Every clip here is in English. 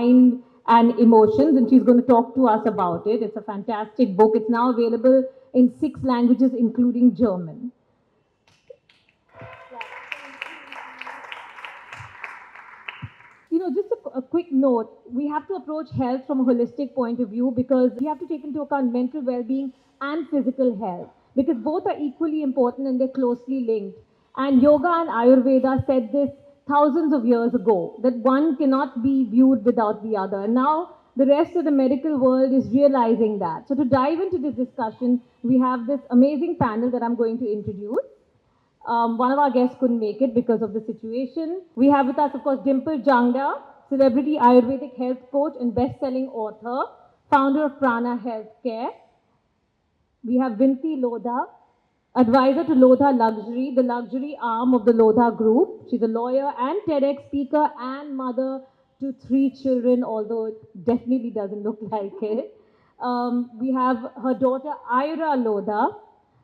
Mind and Emotions, and she's going to talk to us about it. It's a fantastic book. It's now available in 6 languages, including German. Just a quick note, we have to approach health from a holistic point of view because we have to take into account mental well-being and physical health because both are equally important and they're closely linked. And yoga and Ayurveda said this thousands of years ago, that one cannot be viewed without the other. And now the rest of the medical world is realizing that. So to dive into this discussion, we have this amazing panel that I'm going to introduce. One of our guests couldn't make it because of the situation. We have with us, of course, Dimple Jangda, celebrity Ayurvedic health coach and best-selling author, founder of Prana Healthcare. We have Vinti Lodha, advisor to Lodha Luxury, the luxury arm of the Lodha Group. She's a lawyer and TEDx speaker and mother to 3 children, although it definitely doesn't look like it. We have her daughter, Ayrah Lodha,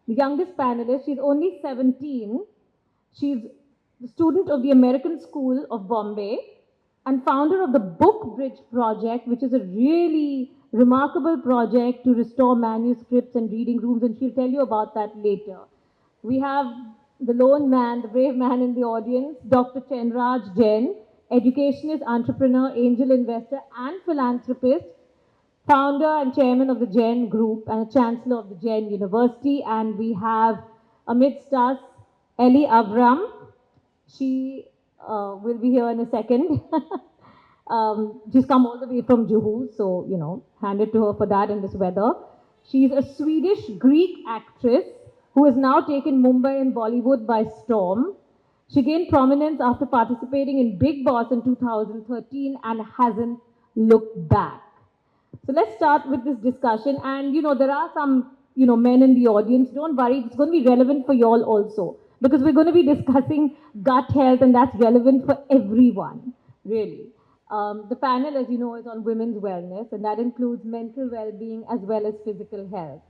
the youngest panelist. She's only 17. She's the student of the American School of Bombay and founder of the Book Bridge Project, which is a really remarkable project to restore manuscripts and reading rooms, and she'll tell you about that later. We have the lone man, the brave man in the audience, Dr. Chenraj Jain, educationist, entrepreneur, angel investor, and philanthropist, founder and chairman of the Jaane Group and a chancellor of the Jain University. And we have amidst us Elli AvrRam. She will be here in a second. She's come all the way from Juhu, so, hand it to her for that in this weather. She's a Swedish-Greek actress who has now taken Mumbai and Bollywood by storm. She gained prominence after participating in Big Boss in 2013 and hasn't looked back. So let's start with this discussion. And, there are some, men in the audience. Don't worry, it's going to be relevant for you all also. Because we're going to be discussing gut health and that's relevant for everyone, really. The panel, as you know, is on women's wellness and that includes mental well-being as well as physical health.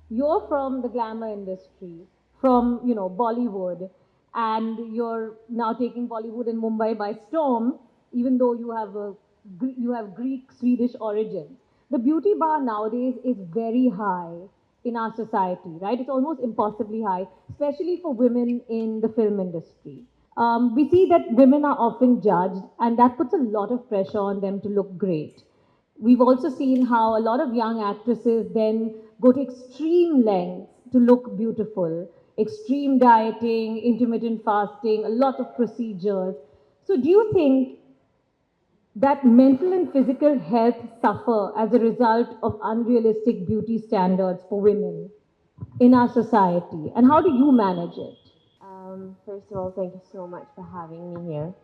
You're from the glamour industry, from, Bollywood, and you're now taking Bollywood in Mumbai by storm, even though you have Greek, Swedish origins. The beauty bar nowadays is very high in our society, right? It's almost impossibly high, especially for women in the film industry. We see that women are often judged, and that puts a lot of pressure on them to look great. We've also seen how a lot of young actresses then go to extreme lengths to look beautiful, extreme dieting, intermittent fasting, a lot of procedures. So do you think that mental and physical health suffer as a result of unrealistic beauty standards for women in our society? And how do you manage it? First of all, thank you so much for having me here.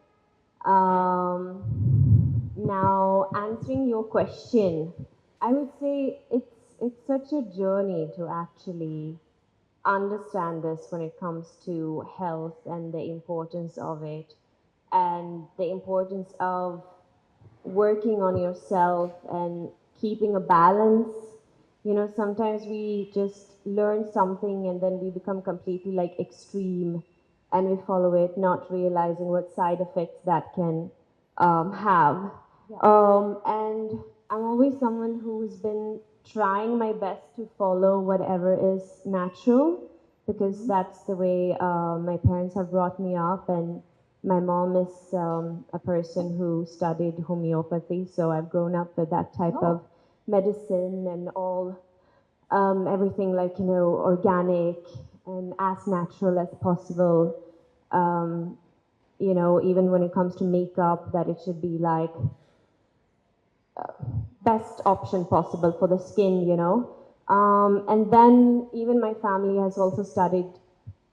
Now, answering your question, I would say it's such a journey to actually understand this when it comes to health and the importance of it, and the importance of working on yourself and keeping a balance. Sometimes we just learn something and then we become completely like extreme and we follow it, not realizing what side effects that can have. And I'm always someone who's been trying my best to follow whatever is natural because that's the way my parents have brought me up, and my mom is a person who studied homeopathy, so I've grown up with that type of medicine and all everything like organic and as natural as possible. Even when it comes to makeup, that it should be like best option possible for the skin. And then even my family has also studied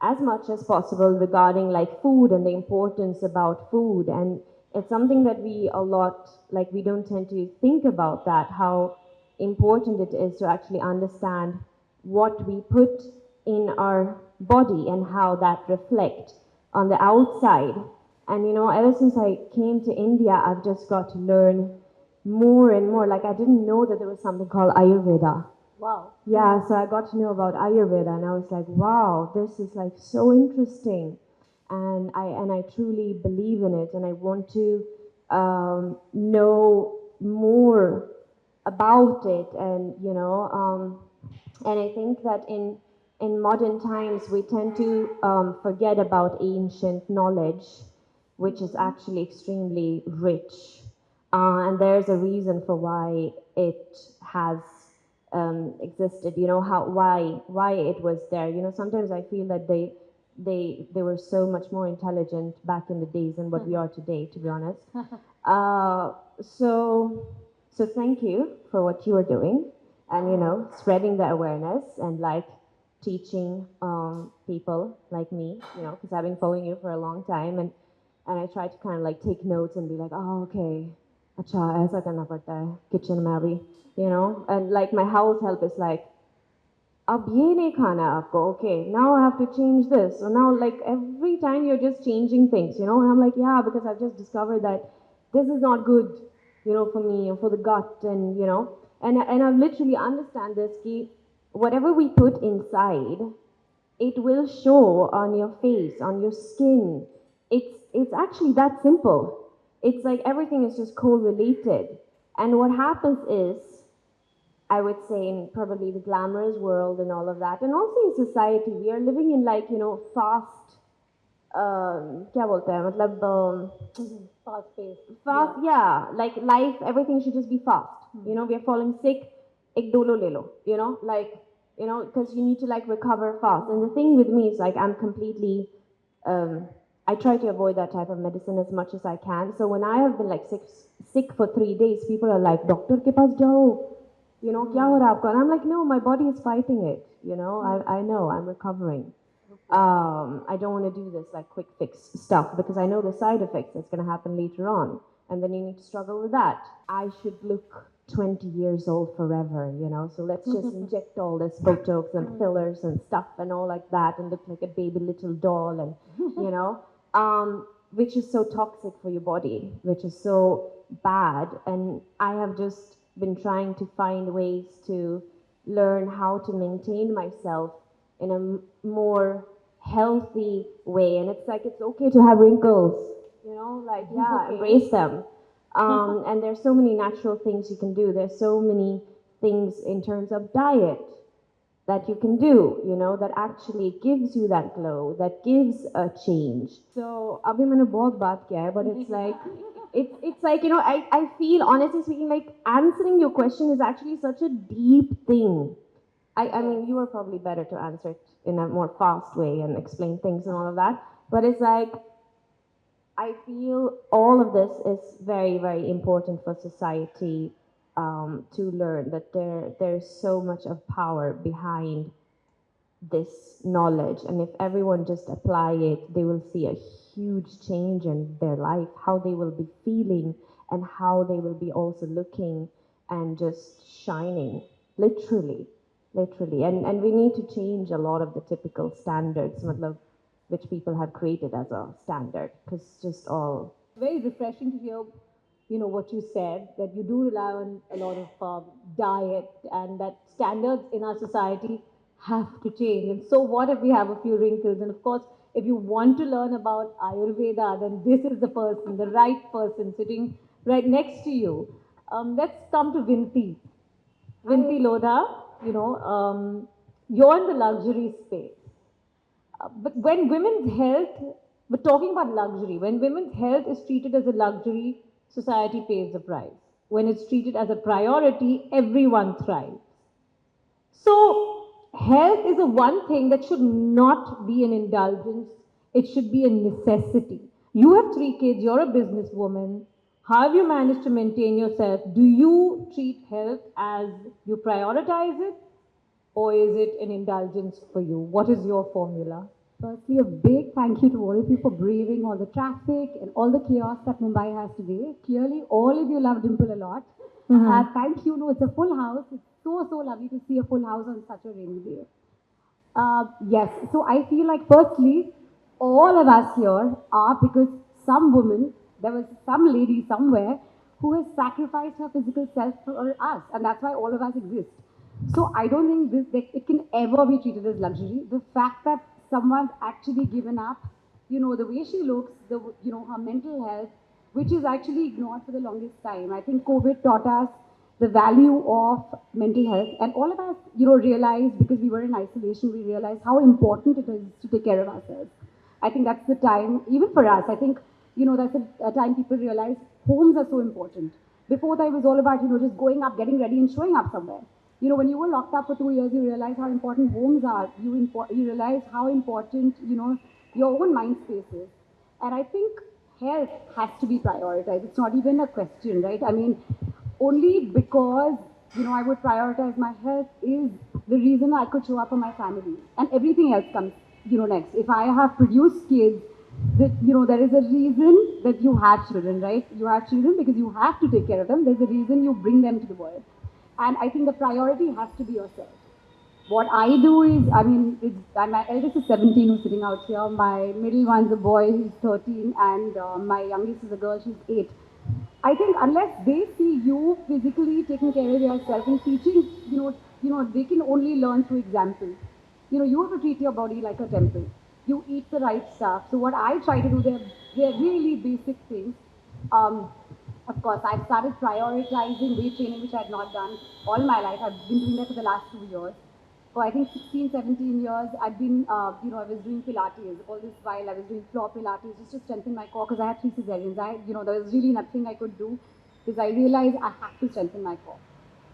as much as possible regarding like food and the importance about food, and it's something that we don't tend to think about, that how important it is to actually understand what we put in our body and how that reflects on the outside. And ever since I came to India, I've just got to learn more and more. Like, I didn't know that there was something called Ayurveda. Wow. Yeah, so I got to know about Ayurveda and I was like, wow, this is like so interesting. And I truly believe in it, and I want to know more about it, and and I think that in modern times we tend to forget about ancient knowledge, which is actually extremely rich, and there's a reason for why it has existed. You know how why it was there. You know, sometimes I feel that they were so much more intelligent back in the days than what we are today, to be honest. Uh, so so thank you for what you are doing, and spreading the awareness, and like teaching people like me, because I've been following you for a long time, and I try to kind of like take notes and be like, oh, okay, acha aisa karna padta hai kitchen mein abhi, and like my house help is like, अब ये नहीं खाना है आपको, okay, now I have to change this. So now, like, every time you're just changing things, and I'm like, yeah, because I've just discovered that this is not good, for me or for the gut, and and I literally understand this, ki whatever we put inside, it will show on your face, on your skin. It's actually that simple. It's like everything is just correlated, and what happens is, I would say, in probably the glamorous world and all of that, and also in society, we are living in, like, fast. क्या बोलते हैं मतलब Fast paced. fast, yeah, like life, everything should just be fast. We are falling sick, ek dolo le lo, like, because you need to like recover fast. And the thing with me is like I'm completely, I try to avoid that type of medicine as much as I can. So when I have been like sick for 3 days, people are like, doctor ke paas jao, kya ho raha hai aapka? And I'm like, no, my body is fighting it. I know I'm recovering. I don't want to do this like quick fix stuff because I know the side effects that's going to happen later on, and then you need to struggle with that. I should look 20 years old forever, so let's just inject all this Botox and fillers and stuff and all like that and look like a baby little doll, and which is so toxic for your body, which is so bad. And I have just been trying to find ways to learn how to maintain myself in a more healthy way. And it's like, it's okay to have wrinkles, like, yeah, embrace them. And there's so many natural things you can do. There's so many things in terms of diet that you can do, that actually gives you that glow, that gives a change. So, abhi maine bahut baat kiya hai, but it's like, it's like, I feel, honestly speaking, like answering your question is actually such a deep thing. I mean, you are probably better to answer it in a more fast way and explain things and all of that. But it's like, I feel all of this is very, very important for society to learn that there's so much of power behind this knowledge. And if everyone just apply it, they will see a huge change in their life, how they will be feeling and how they will be also looking and just shining, literally. And we need to change a lot of the typical standards, matlab, which people have created as a standard, because just all. Very refreshing to hear, what you said, that you do rely on a lot of diet and that standards in our society have to change. And so what if we have a few wrinkles? And of course, if you want to learn about Ayurveda, then this is the person, the right person sitting right next to you. Let's come to Vinti. Vinti Lodha, you're in the luxury space. But when women's health, we're talking about luxury. When women's health is treated as a luxury, society pays the price. When it's treated as a priority, everyone thrives. So, health is a one thing that should not be an indulgence, it should be a necessity. You have 3 kids, you're a businesswoman. How have you managed to maintain yourself? Do you treat health as you prioritize it, or is it an indulgence for you? What is your formula? Firstly, a big thank you to all of you for braving all the traffic and all the chaos that Mumbai has today. Clearly, all of you love Dimple a lot. Thank you. No, it's a full house. It's so lovely to see a full house on such a rainy day. Yes, so I feel like firstly, all of us here are because some woman, there was some lady somewhere who has sacrificed her physical self for us, and that's why all of us exist. So I don't think this that it can ever be treated as luxury. The fact that someone's actually given up, the way she looks, her mental health, which is actually ignored for the longest time. I think COVID taught us the value of mental health, and all of us, realized, because we were in isolation, we realized how important it is to take care of ourselves. I think that's the time, even for us, I think, that's a time people realize homes are so important. Before that, it was all about, just going up, getting ready, and showing up somewhere. When you were locked up for 2 years, you realize how important homes are. You realize how important, your own mind space is. And I think health has to be prioritized. It's not even a question, right? I mean, only because, I would prioritize my health is the reason I could show up for my family. And everything else comes, next. If I have produced kids, that, there is a reason that you have children, right? You have children because you have to take care of them. There's a reason you bring them to the world. And I think the priority has to be yourself. What I do is, my eldest is 17 who's sitting out here. My middle one's a boy who's 13, and my youngest is a girl, she's 8. I think unless they see you physically taking care of yourself and teaching, they can only learn through example. You have to treat your body like a temple. You eat the right stuff. So what I try to do, they're really basic things. Um, of course, I've started prioritizing weight training, which I had not done all my life. I've been doing that for the last 2 years. For I think 16, 17 years, I've been, I was doing Pilates. All this while I was doing floor Pilates just to strengthen my core because I had 3 cesareans. There was really nothing I could do because I realized I had to strengthen my core.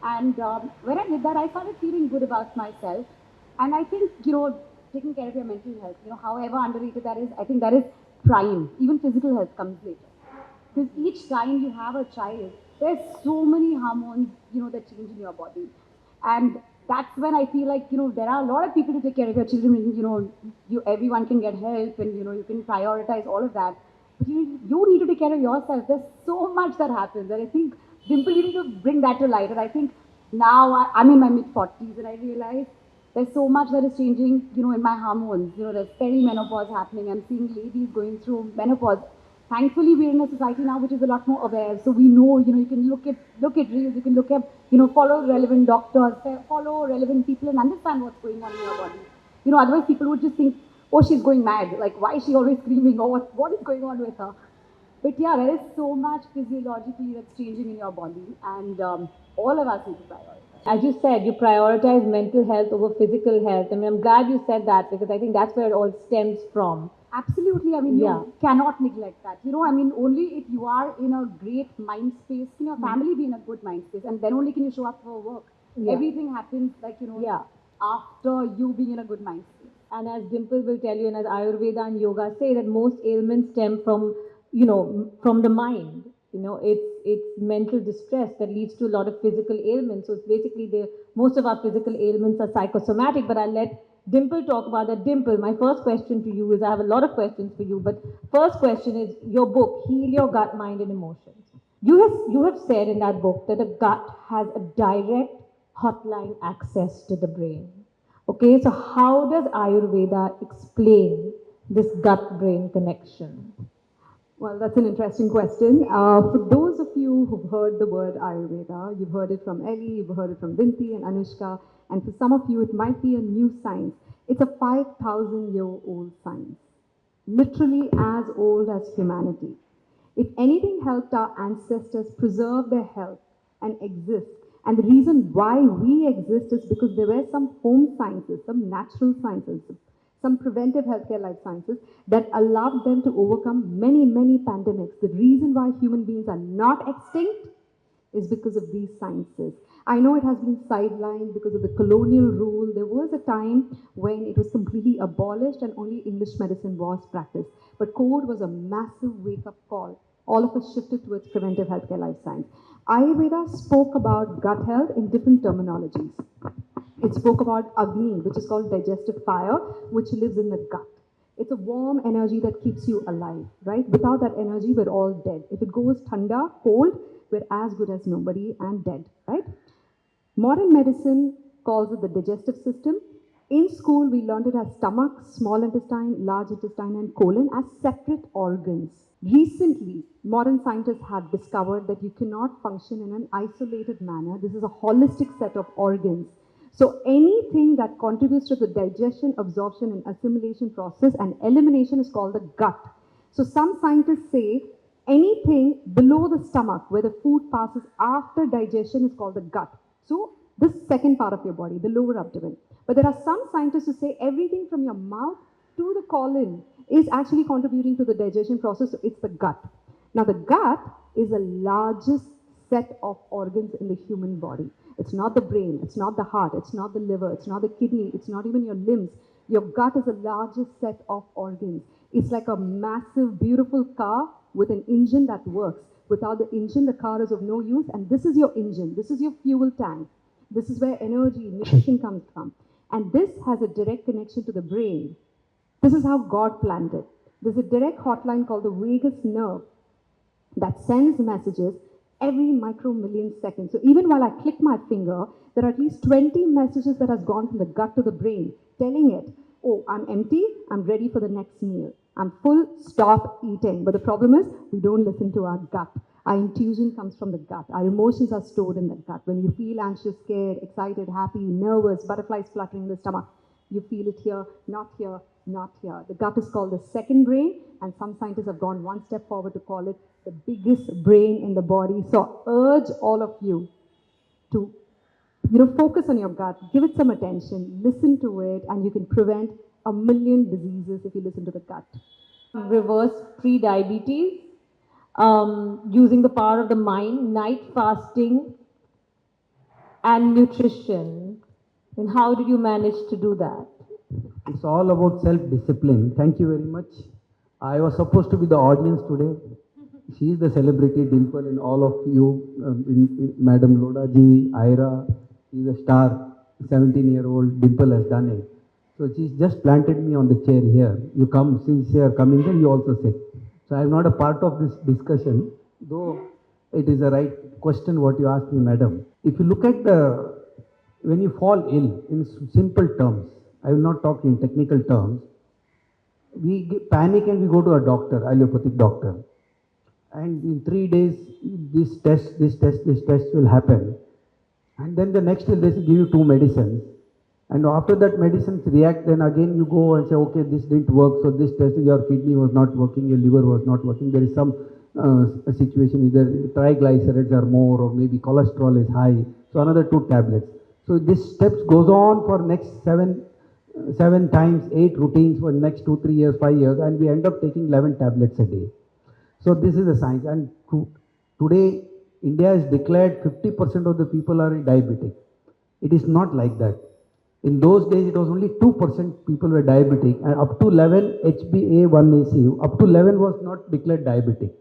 And when I did that, I started feeling good about myself. And I think, taking care of your mental health, however underrated that is, I think that is prime. Even physical health comes later. Because each time you have a child, there's so many hormones, that change in your body. And that's when I feel like, there are a lot of people to take care of your children. Everyone can get help and, you can prioritize all of that. But you need to take care of yourself. There's so much that happens. And I think, Dimple, you need to bring that to light. And I think now I'm in my mid-40s and I realize there's so much that is changing, in my hormones. There's perimenopause happening. I'm seeing ladies going through menopause. Thankfully, we're in a society now which is a lot more aware. So we know, you can look at reels, you can look at, follow relevant doctors, follow relevant people and understand what's going on in your body. Otherwise people would just think, oh, she's going mad. Like, why is she always screaming? Or what is going on with her? But yeah, there is so much physiologically that's changing in your body. And all of us need to prioritize. As you said, you prioritize mental health over physical health. I mean, I'm glad you said that because I think that's where it all stems from. Absolutely. I mean, you cannot neglect that. Only if you are in a great mind space, can your family be in a good mind space, and then only can you show up for work. Yeah. Everything happens after you being in a good mind space. And as Dimple will tell you, and as Ayurveda and yoga say, that most ailments stem from, from the mind. It's mental distress that leads to a lot of physical ailments. So it's basically most of our physical ailments are psychosomatic, but I'll let Dimple talk about that. Dimple, my first question to you is, I have a lot of questions for you, but first question is your book, Heal Your Gut, Mind and Emotions. You have said in that book that the gut has a direct hotline access to the brain. Okay, so how does Ayurveda explain this gut-brain connection? Well, that's an interesting question. For those of you who've heard the word Ayurveda, you've heard it from Elli, you've heard it from Vinti and Anushka, and for some of you it might be a new science. It's a 5,000-year-old science, literally as old as humanity. If anything helped our ancestors preserve their health and exist, and the reason why we exist is because there were some home sciences, some natural sciences, some preventive healthcare life sciences that allowed them to overcome many, many pandemics. The reason why human beings are not extinct is because of these sciences. I know it has been sidelined because of the colonial rule. There was a time when it was completely abolished and only English medicine was practiced. But COVID was a massive wake-up call. All of us shifted towards preventive healthcare life science. Ayurveda spoke about gut health in different terminologies. It spoke about Agni, which is called digestive fire, which lives in the gut. It's a warm energy that keeps you alive, right? Without that energy, we're all dead. If it goes thanda, cold, we're as good as nobody and dead, right? Modern medicine calls it the digestive system. In school, we learned it as stomach, small intestine, large intestine, and colon as separate organs. Recently, modern scientists have discovered that you cannot function in an isolated manner. This is a holistic set of organs. So anything that contributes to the digestion, absorption, and assimilation process and elimination is called the gut. So some scientists say Anything below the stomach where the food passes after digestion is called the gut. So this second part of your body, the lower abdomen. But there are some scientists who say everything from your mouth to the colon is actually contributing to the digestion process. So it's the gut. Now the gut is the largest set of organs in the human body. It's not the brain, it's not the heart, it's not the liver, it's not the kidney, it's not even your limbs. Your gut is the largest set of organs. It's like a massive, beautiful car with an engine that works. Without the engine, the car is of no use. And this is your engine. This is your fuel tank. This is where energy, nutrition comes from. And this has a direct connection to the brain. This is how God planned it. There's a direct hotline called the vagus nerve that sends messages every micro-million seconds. So even while I click my finger, there are at least 20 messages that has gone from the gut to the brain, telling it, oh, I'm empty, I'm ready for the next meal. I'm full, stop eating. But the problem is, we don't listen to our gut. Our intuition comes from the gut. Our emotions are stored in the gut. When you feel anxious, scared, excited, happy, nervous, butterflies fluttering in the stomach, you feel it here, not here, not here. The gut is called the second brain, and some scientists have gone one step forward to call it the biggest brain in the body. So I urge all of you to focus on your gut, give it some attention, listen to it, and you can prevent a million diseases if you listen to the gut. Reverse pre-diabetes, using the power of the mind, night fasting, and nutrition. And how did you manage to do that? It's all about self-discipline. Thank you very much. I was supposed to be the audience today. She is the celebrity, Dimple, and all of you, Madam Lodha ji, Ayrah, she's a star, 17-year-old Dimple has done it. So she's just planted me on the chair here. You come, since you are coming here, you also sit. So I am not a part of this discussion, though it is a right question what you asked me, madam. If you look at when you fall ill, in simple terms, I will not talk in technical terms, we panic and we go to a doctor, allopathic doctor. And in 3 days, this test will happen. And then the next day, they give you 2 medicines. And after that medicines react, then again you go and say, okay, this didn't work, so this test, your kidney was not working, your liver was not working, there is some situation, either triglycerides are more, or maybe cholesterol is high, so another 2 tablets. So this steps goes on for next 7 times, 8 routines for next 2, 3 years, 5 years, and we end up taking 11 tablets a day. So this is the science, and today India is declared 50% of the people are diabetic. It is not like that. In those days, it was only 2% people were diabetic, and up to 11 HbA1c, up to 11 was not declared diabetic.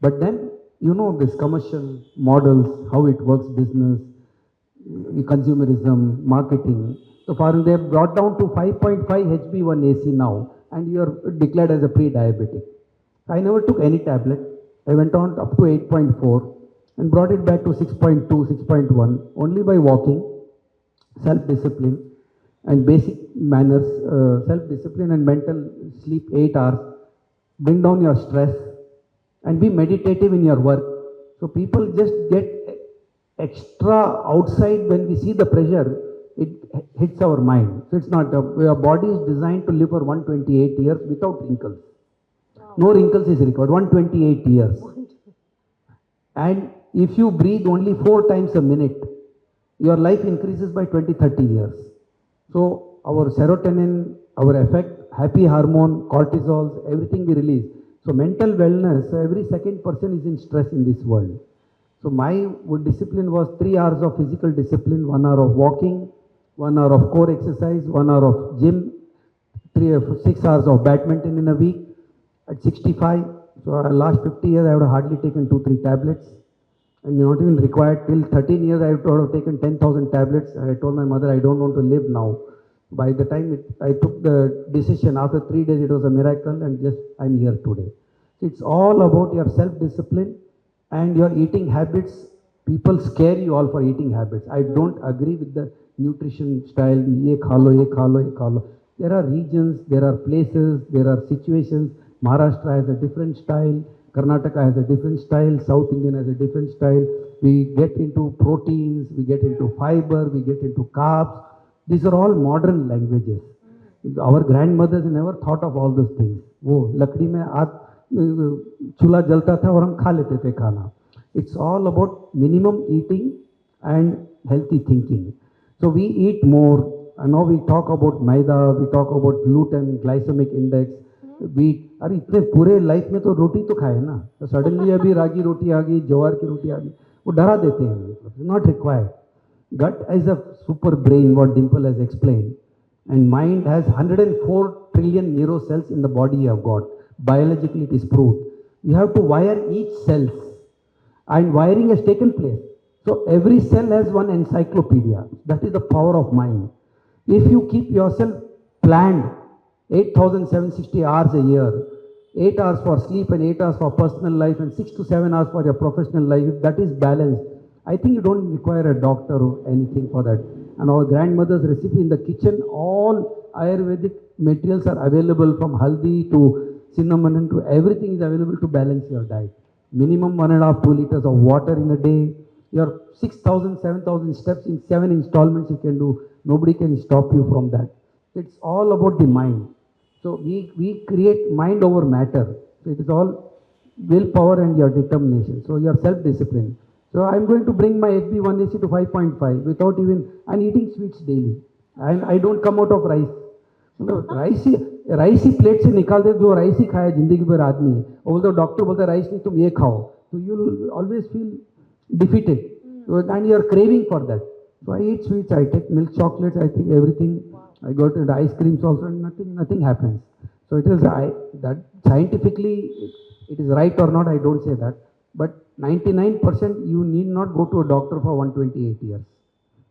But then, this commercial models, how it works, business, consumerism, marketing. So far, they have brought down to 5.5 HbA1c now, and you are declared as a pre-diabetic. I never took any tablet. I went on up to 8.4 and brought it back to 6.2, 6.1, only by walking, self-discipline and basic manners, self-discipline and mental sleep 8 hours, bring down your stress and be meditative in your work. So people just get extra outside when we see the pressure, it hits our mind. So it's not, our body is designed to live for 128 years without wrinkles. No wrinkles is required, 128 years. And if you breathe only 4 times a minute, your life increases by 20-30 years. So our serotonin, our effect, happy hormone, cortisols, everything we release. So mental wellness, every second person is in stress in this world. So my discipline was 3 hours of physical discipline, 1 hour of walking, 1 hour of core exercise, 1 hour of gym, 6 hours of badminton in a week. At 65, so last 50 years I would have hardly taken 2-3 tablets. And not even required till 13 years I would have taken 10,000 tablets. I told my mother I don't want to live now. By the time I took the decision, after 3 days it was a miracle, and just I'm here today. So it's all about your self-discipline and your eating habits. People scare you all for eating habits. I don't agree with the nutrition style, ye kha lo, ye kha lo, ye kha lo. There are regions, there are places, there are situations. Maharashtra has a different style, Karnataka has a different style, South Indian has a different style. We get into proteins, we get into fiber, we get into carbs. These are all modern languages. Our grandmothers never thought of all those things. Oh, lakdi mein चूल्हा जलता था और हम खा लेते थे खाना. It's all about minimum eating and healthy thinking. So we eat more. And now we talk about maida, we talk about gluten, glycemic index. We अरे इतने पूरे लाइफ में तो रोटी तो खाए ना, तो सडनली अभी रागी रोटी आ गई, ज्वार की रोटी आ गई, वो डरा देते हैं. Not required. Gut is a super brain, what Dimple has explained, and mind has 104 trillion neurocells in the body you have got. Biologically, it is proved. You have to wire each cell, and wiring has taken place. So every cell has one encyclopedia. That is the power of mind. If you keep yourself planned 8,760 hours a year, 8 hours for sleep and 8 hours for personal life and 6 to 7 hours for your professional life, if that is balanced, I think you don't require a doctor or anything for that. And our grandmother's recipe in the kitchen, all Ayurvedic materials are available, from haldi to cinnamon and to everything is available to balance your diet. Minimum 1.5 to 2 liters of water in a day. Your 6,000, 7,000 steps in 7 installments you can do. Nobody can stop you from that. It's all about the mind. So we create mind over matter. So it is all willpower and your determination. So your self-discipline. So I'm going to bring my HB1AC to 5.5 without even, I'm eating sweets daily. And I don't come out of rice. Rice he plate से निकाल दे, जो rice ही खाया जिंदगी भर आदमी, और बोलते doctor बोलता है राइस नहीं तुम ये खाओ, तो you always feel defeated and you are craving for that. So I eat sweets, I take milk chocolates, I think everything. I go to the ice creams also, and nothing happens. So it is that scientifically it is right or not, I don't say that. But 99% you need not go to a doctor for 128 years.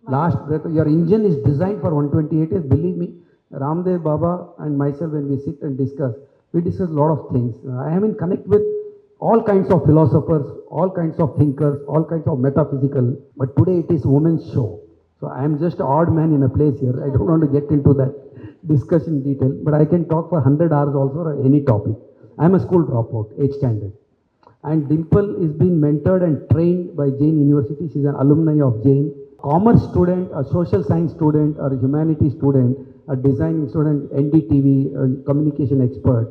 Last breath, your engine is designed for 128 years. Believe me, Ramdev Baba and myself, when we sit and discuss, we discuss a lot of things. I am in connect with all kinds of philosophers, all kinds of thinkers, all kinds of metaphysical. But today it is women's show. So I am just an odd man in a place here. I don't want to get into that discussion detail, but I can talk for 100 hours also on any topic. I am a school dropout, 8th standard. And Dimple is being mentored and trained by Jaane University. She is an alumni of Jaane. Commerce student, a social science student, or a humanities student, a design student, NDTV, a communication expert.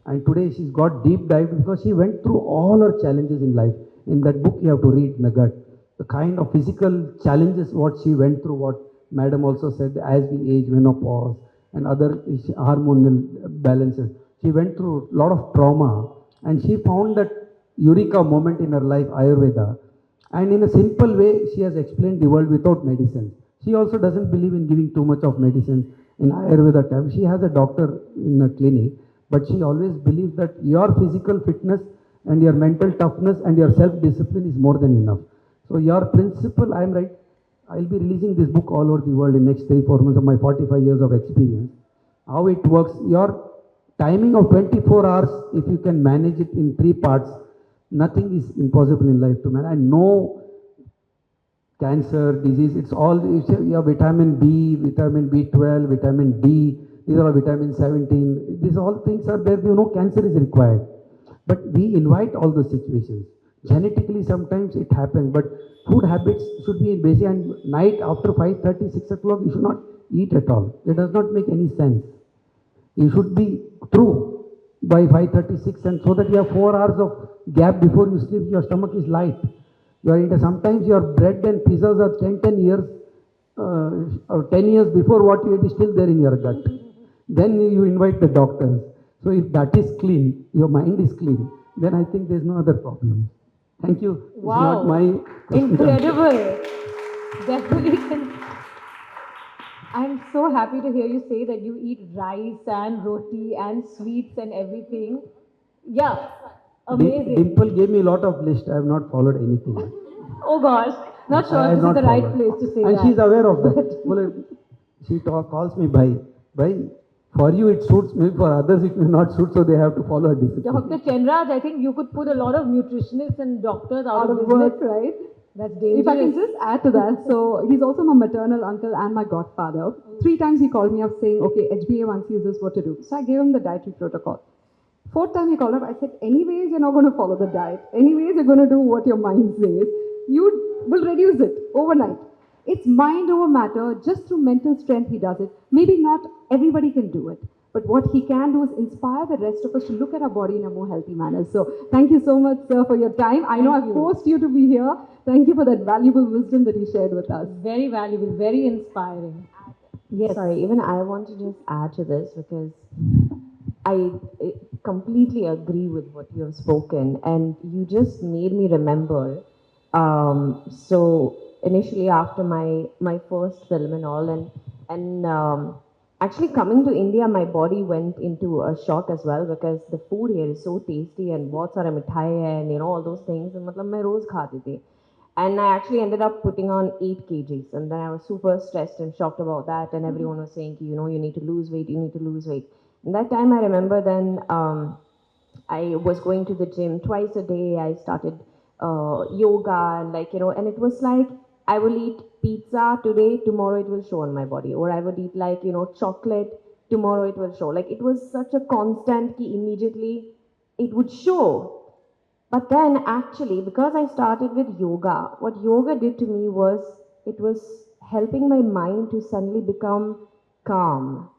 And today she's got deep dive because she went through all her challenges in life. In that book you have to read, in the gut. The kind of physical challenges what she went through, what Madam also said, as we age, menopause, and other hormonal balances. She went through a lot of trauma, and she found that eureka moment in her life, Ayurveda. And in a simple way, she has explained the world without medicine. She also doesn't believe in giving too much of medicine in Ayurveda time. She has a doctor in a clinic, but she always believes that your physical fitness and your mental toughness and your self-discipline is more than enough. So your principle, I am right, I'll be releasing this book all over the world in next 3-4 months of my 45 years of experience. How it works, your timing of 24 hours, if you can manage it in 3 parts, nothing is impossible in life to manage. And no cancer, disease, it's all, your vitamin B, vitamin B12, vitamin D, these are vitamin 17, these all things are there, no cancer is required. But we invite all those situations. Genetically, sometimes it happens, but food habits should be in basic, and night after 5:30, 6 o'clock, you should not eat at all. It does not make any sense. You should be through by 5:36, and so that you have 4 hours of gap before you sleep, your stomach is light. You are into, sometimes your bread and pizzas are 10 years, or 10 years before what you ate is still there in your gut. Then you invite the doctors. So if that is clean, your mind is clean, then I think there's no other problem. Thank you. Wow. It's not my Incredible. Definitely. I'm so happy to hear you say that you eat rice and roti and sweets and everything. Yeah, amazing. Dimple gave me a lot of list. I have not followed anything. Oh gosh, not I sure have this is not the right followed. place to say And that. she's aware of that. Well, she calls me bhai. For you it suits me, for others it will not suit, so they have to follow a discipline. Dr. Chenraj, I think you could put a lot of nutritionists and doctors out of business. work, right? That's dangerous. If I can just add to that, so he's also my maternal uncle and my godfather. 3 times he called me up saying, okay, HbA1c is this, what to do? So I gave him the dietary protocol. 4th time he called up, I said, anyways, you're not going to follow the diet. Anyways, you're going to do what your mind says. You will reduce it overnight. It's mind over matter. Just through mental strength he does it. Maybe not everybody can do it. But what he can do is inspire the rest of us to look at our body in a more healthy manner. So thank you so much, sir, for your time. I know I've forced you to be here. Thank you for that valuable wisdom that you shared with us. Very valuable, very inspiring. Yes. Sorry, even I want to just add to this because I completely agree with what you have spoken, and you just made me remember. So initially, after my first film and all, and actually coming to India, my body went into a shock as well because the food here is so tasty and बहुत सारे मिठाई है and all those things. And मतलब मैं रोज खाती थी. And I actually ended up putting on 8 kgs. And then I was super stressed and shocked about that. And everyone was saying, you need to lose weight, you need to lose weight. And that time I remember then I was going to the gym twice a day. I started yoga and and it was like I will eat pizza today, tomorrow it will show on my body. Or I would eat chocolate, tomorrow it will show. Like it was such a constant ki immediately it would show. But then actually, because I started with yoga, what yoga did to me was it was helping my mind to suddenly become calm.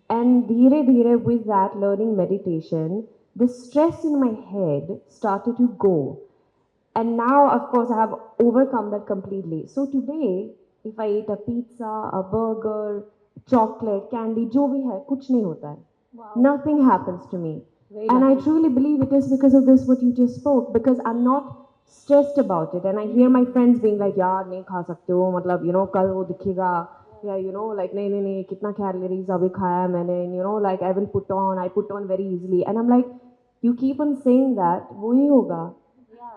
And dheere dheere with that learning meditation, the stress in my head started to go. And now, of course, I have overcome that completely. So today, if I eat a pizza, a burger, chocolate, candy, jo bhi hai, kuch nahi hota hai. Nothing happens to me. And I truly believe it is because of this, what you just spoke, because I'm not stressed about it. And I hear my friends being like, yaar, nahi kha sakte ho, matlab, kal wo dikhega. Yeah, like, nahi, kitna calories abhi khaya hai maine, and, like, I put on very easily. And I'm like, you keep on saying that, wohi hoga.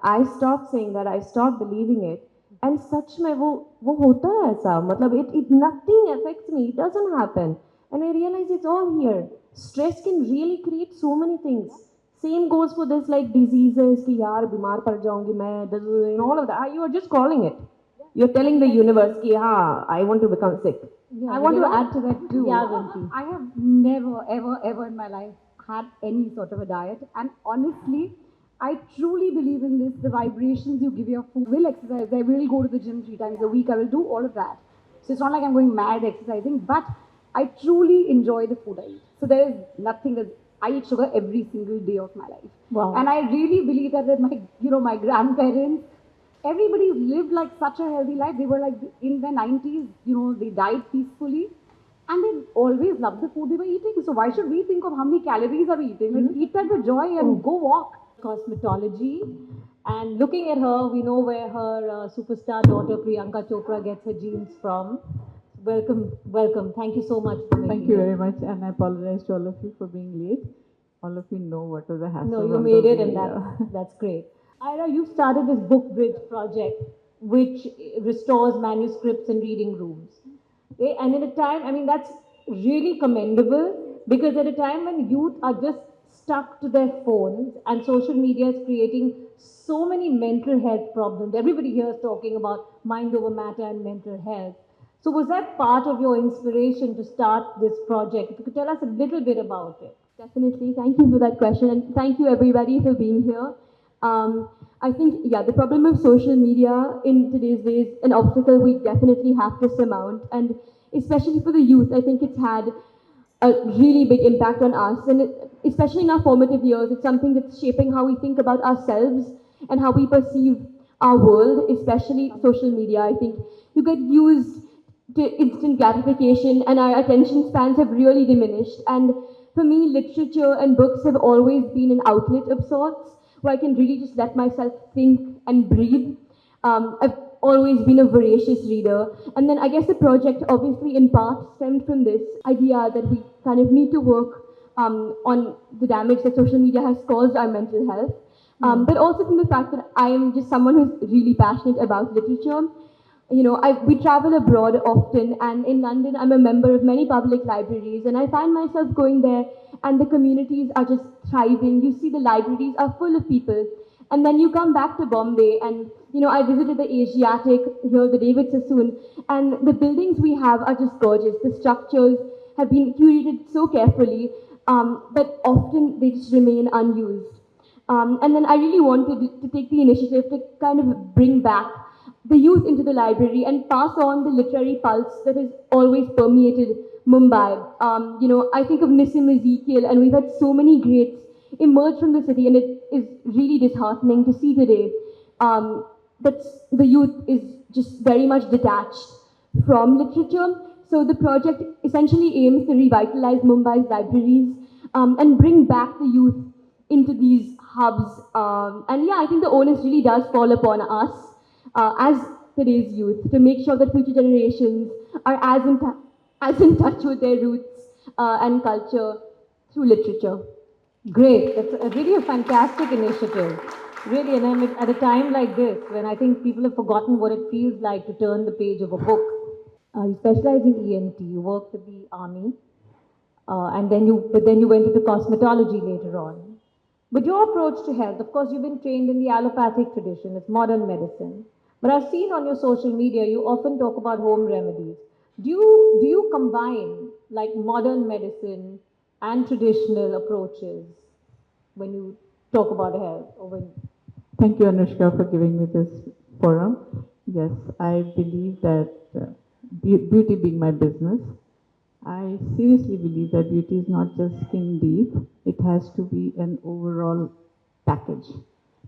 I stopped saying that, I stopped believing it. And such mein wo hota hai aisa. Matlab, nothing affects me, it doesn't happen. And I realize it's all here. Stress can really create so many things. Same goes for this like diseases, ki yaar bimar pad jaungi main, all of that. You are just calling it. You're telling the universe ki I want to become sick. I want to add to that too. Yeah, Vinti. I have never, ever in my life had any sort of a diet. And honestly, I truly believe in this. The vibrations you give your food. I will exercise. I will go to the gym 3 times a week. I will do all of that. So it's not like I'm going mad exercising, but I truly enjoy the food I eat. So there is nothing that I eat sugar every single day of my life. Wow. And I really believe that my grandparents, everybody's lived like such a healthy life. They were like in their 90s, they died peacefully. And they always loved the food they were eating. So why should we think of how many calories are we eating? Like eat that with joy and go walk. Cosmetology, and looking at her, we know where her superstar daughter Priyanka Chopra gets her genes from. Welcome. Thank you so much for making Thank you it. very much, and I apologize to all of you for being late. All of you know what was the hassle. No, you on made the it, and way, that's great. Ira, you started this book bridge project, which restores manuscripts in reading rooms. Okay? And at a time, that's really commendable because at a time when youth are just stuck to their phones and social media is creating so many mental health problems. Everybody here is talking about mind over matter and mental health. So was that part of your inspiration to start this project? If you could tell us a little bit about it. Definitely. Thank you for that question, and thank you everybody for being here. I think, the problem of social media in today's days, an obstacle we definitely have to surmount, and especially for the youth, I think it's had a really big impact on us, and especially in our formative years, it's something that's shaping how we think about ourselves and how we perceive our world, especially social media. I think you get used to instant gratification, and our attention spans have really diminished. And for me, literature and books have always been an outlet of sorts where I can really just let myself think and breathe. I've always been a voracious reader. And then I guess the project obviously in part stemmed from this idea that we kind of need to work on the damage that social media has caused our mental health. But also from the fact that I am just someone who's really passionate about literature. We travel abroad often, and in London, I'm a member of many public libraries, and I find myself going there, and the communities are just thriving. You see the libraries are full of people. And then you come back to Bombay, and, I visited the Asiatic, here, the David Sassoon, and the buildings we have are just gorgeous. The structures have been curated so carefully, but often they just remain unused. And then I really wanted to take the initiative to kind of bring back the youth into the library and pass on the literary pulse that has always permeated Mumbai. I think of Nissim Ezekiel, and we've had so many greats emerge from the city, and it is really disheartening to see today that the youth is just very much detached from literature. So the project essentially aims to revitalize Mumbai's libraries and bring back the youth into these hubs. And yeah, I think the onus really does fall upon us as today's youth to make sure that future generations are as in touch with their roots and culture through literature. Great. That's really a fantastic initiative. Really, and at a time like this, when I think people have forgotten what it feels like to turn the page of a book. You specialize in ENT. You worked with the army, but then you went into cosmetology later on. But your approach to health, of course, you've been trained in the allopathic tradition. It's modern medicine. But I've seen on your social media you often talk about home remedies. Do you combine like modern medicine and traditional approaches when you talk about health, or when? Thank you, Anushka, for giving me this forum. Yes, I believe that beauty being my business, I seriously believe that beauty is not just skin deep, it has to be an overall package.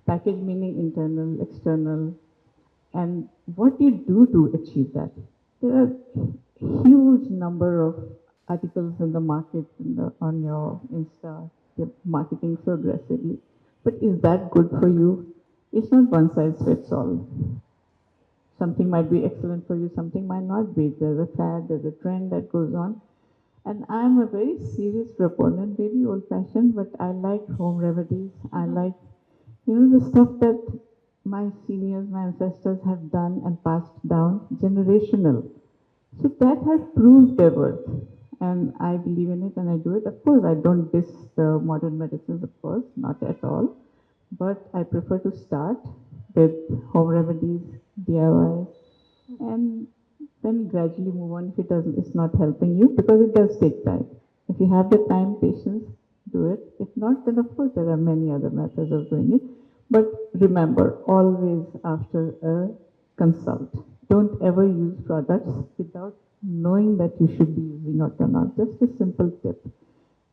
Package meaning internal, external, and what you do to achieve that. There are huge number of articles in the market on your Insta. They're marketing so aggressively. But is that good for you? It's not one size fits all. Something might be excellent for you, something might not be. There's a fad, there's a trend that goes on. And I'm a very serious proponent, maybe old fashioned, but I like home remedies. I like, the stuff that my seniors, my ancestors have done and passed down, generational. So that has proved their worth. And I believe in it and I do it. Of course, I don't diss the modern medicines, of course, not at all. But I prefer to start with home remedies, DIY, and then gradually move on if it's not helping you, because it does take time. If you have the time, patience, do it. If not, then of course there are many other methods of doing it. But remember, always after a consult. Don't ever use products without knowing that you should be using it or not. Just a simple tip.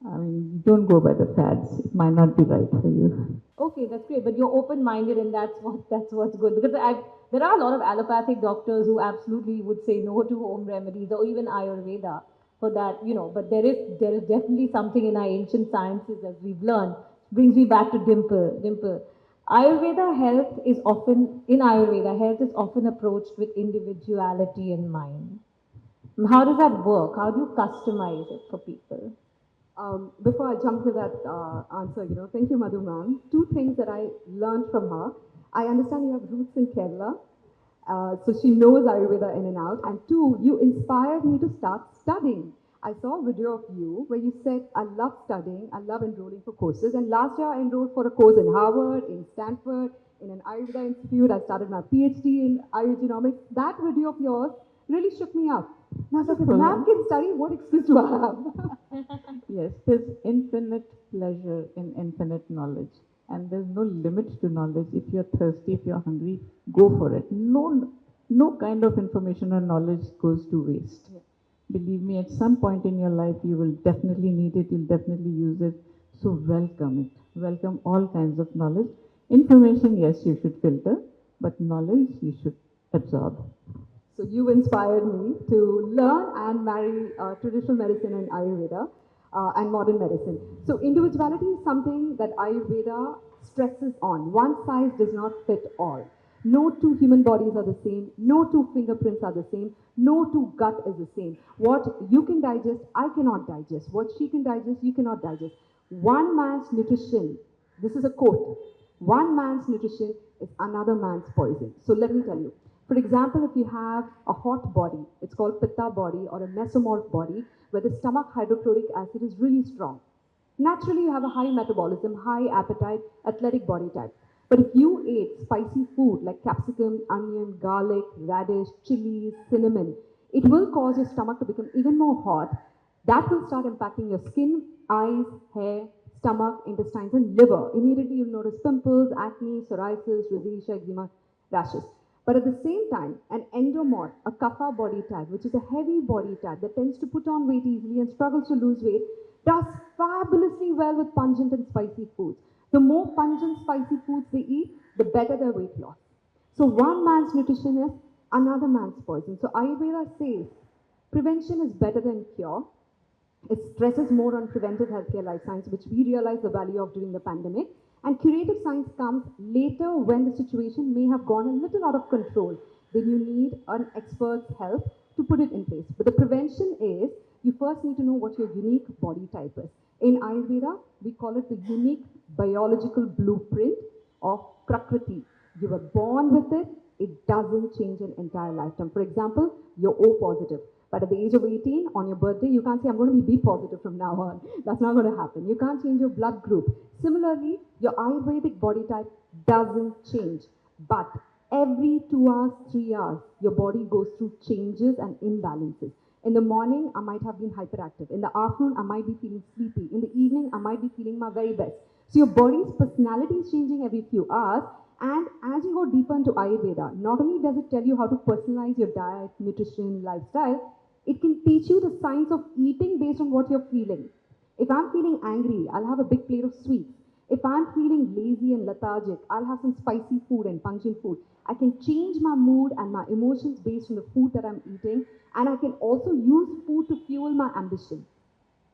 I mean, don't go by the fads. It might not be right for you. Okay, that's great, but you're open-minded, and that's what's good, because there are a lot of allopathic doctors who absolutely would say no to home remedies or even Ayurveda for that. But there is definitely something in our ancient sciences, as we've learned. Brings me back to Dimple. Dimple, Ayurveda health is often approached with individuality in mind. How does that work? How do you customize it for people? Before I jump to that answer, thank you, Madhu ma'am. Two things that I learned from her. I understand you have roots in Kerala, so she knows Ayurveda in and out. And two, you inspired me to start studying. I saw a video of you where you said, I love studying, I love enrolling for courses. And last year I enrolled for a course in Harvard, in Stanford, in an Ayurveda institute. I started my PhD in Ayurgenomics. That video of yours really shook me up. And I was like, if ma'am can study, what excuse do I have? Yes, there's infinite pleasure in infinite knowledge. And there's no limit to knowledge. If you're thirsty, if you're hungry, go for it. No kind of information or knowledge goes to waste. Yeah. Believe me, at some point in your life, you will definitely need it, you'll definitely use it. So welcome it. Welcome all kinds of knowledge. Information, yes, you should filter, but knowledge you should absorb. So you inspired me to learn and marry traditional medicine and Ayurveda and modern medicine. So individuality is something that Ayurveda stresses on. One size does not fit all. No two human bodies are the same. No two fingerprints are the same. No two gut is the same. What you can digest, I cannot digest. What she can digest, you cannot digest. One man's nutrition, this is a quote, one man's nutrition is another man's poison. So let me tell you. For example, if you have a hot body, it's called pitta body or a mesomorph body, where the stomach hydrochloric acid is really strong. Naturally, you have a high metabolism, high appetite, athletic body type. But if you ate spicy food like capsicum, onion, garlic, radish, chilies, cinnamon, it will cause your stomach to become even more hot. That will start impacting your skin, eyes, hair, stomach, intestines, and liver. Immediately, you'll notice pimples, acne, psoriasis, rosacea, eczema, rashes. But at the same time, an endomorph, a kapha body type, which is a heavy body type that tends to put on weight easily and struggles to lose weight, does fabulously well with pungent and spicy foods. The more pungent, spicy foods they eat, the better their weight loss. So one man's nutrition is another man's poison. So Ayurveda says prevention is better than cure. It stresses more on preventive healthcare life science, which we realize the value of during the pandemic. And curative science comes later when the situation may have gone a little out of control. Then you need an expert's help to put it in place. But the prevention is you first need to know what your unique body type is. In Ayurveda, we call it the unique biological blueprint of Prakriti. You were born with it, it doesn't change an entire lifetime. For example, you're O positive. But at the age of 18, on your birthday, you can't say, I'm going to be B positive from now on. That's not going to happen. You can't change your blood group. Similarly, your Ayurvedic body type doesn't change. But every 2 hours, 3 hours, your body goes through changes and imbalances. In the morning, I might have been hyperactive. In the afternoon, I might be feeling sleepy. In the evening, I might be feeling my very best. So your body's personality is changing every few hours. And as you go deeper into Ayurveda, not only does it tell you how to personalize your diet, nutrition, lifestyle, it can teach you the science of eating based on what you're feeling. If I'm feeling angry, I'll have a big plate of sweets. If I'm feeling lazy and lethargic, I'll have some spicy food and pungent food. I can change my mood and my emotions based on the food that I'm eating, and I can also use food to fuel my ambition.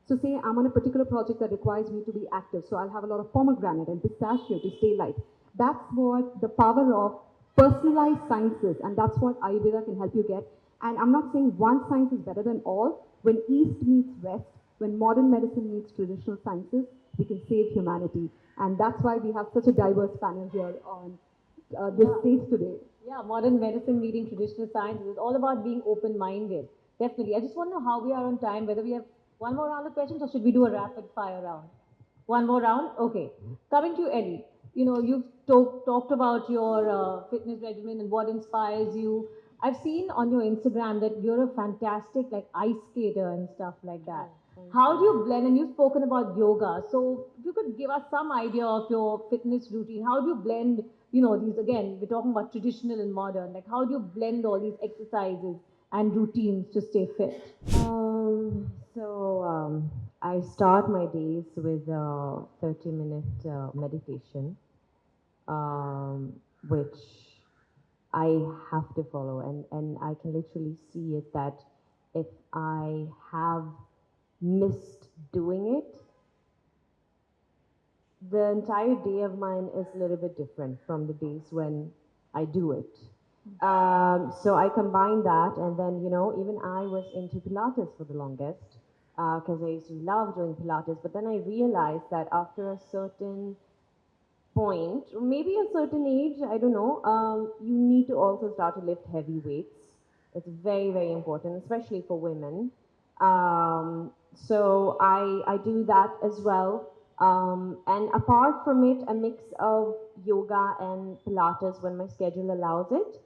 So say I'm on a particular project that requires me to be active, so I'll have a lot of pomegranate and pistachio to stay light. That's what the power of personalized sciences, and that's what Ayurveda can help you get. And I'm not saying one science is better than all. When East meets West, when modern medicine meets traditional sciences, we can save humanity. And that's why we have such a diverse panel here on this stage today. Yeah, modern medicine meeting traditional science is all about being open-minded. Definitely. I just want to know how we are on time, whether we have one more round of questions or should we do a rapid fire round? One more round? Okay. Coming to you, Ellie. You've talked about your fitness regimen and what inspires you. I've seen on your Instagram that you're a fantastic like ice skater and stuff like that. How do you blend? And you've spoken about yoga. So if you could give us some idea of your fitness routine, how do you blend, these again, we're talking about traditional and modern. Like how do you blend all these exercises and routines to stay fit? I start my days with a 30-minute meditation, which I have to follow, and I can literally see it that if I have missed doing it, the entire day of mine is a little bit different from the days when I do it. So I combine that, and then, even I was into Pilates for the longest, because I used to love doing Pilates, but then I realized that after a certain point, or maybe a certain age, I don't know, you need to also start to lift heavy weights. It's very, very important, especially for women. So I do that as well. And apart from it, a mix of yoga and Pilates when my schedule allows it.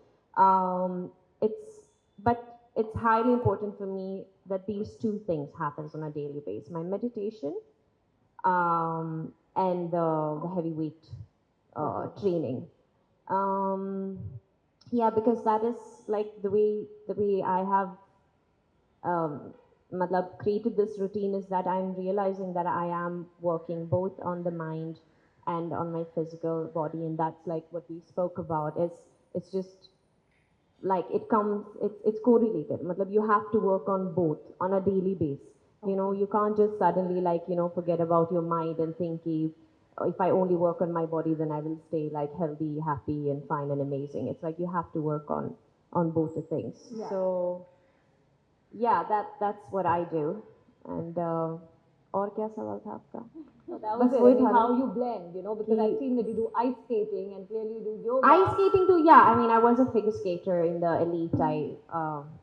It's highly important for me that these two things happens on a daily basis: my meditation and the heavyweight training. Yeah, because that is like the way I have created this routine is that I'm realizing that I am working both on the mind and on my physical body, and that's like what we spoke about. It's just like it's correlated. You have to work on both on a daily basis. You can't just suddenly forget about your mind and think if I only work on my body, then I will stay like healthy, happy, and fine and amazing. It's like you have to work on both the things. Yeah. So yeah, that's what I do. And और क्या सवाल था आपका? So that was बस it. वही I mean, था how ना? you blend, because I've seen that you do ice skating and clearly you do yoga. Ice skating too, yeah. I mean, I was a figure skater in the elite.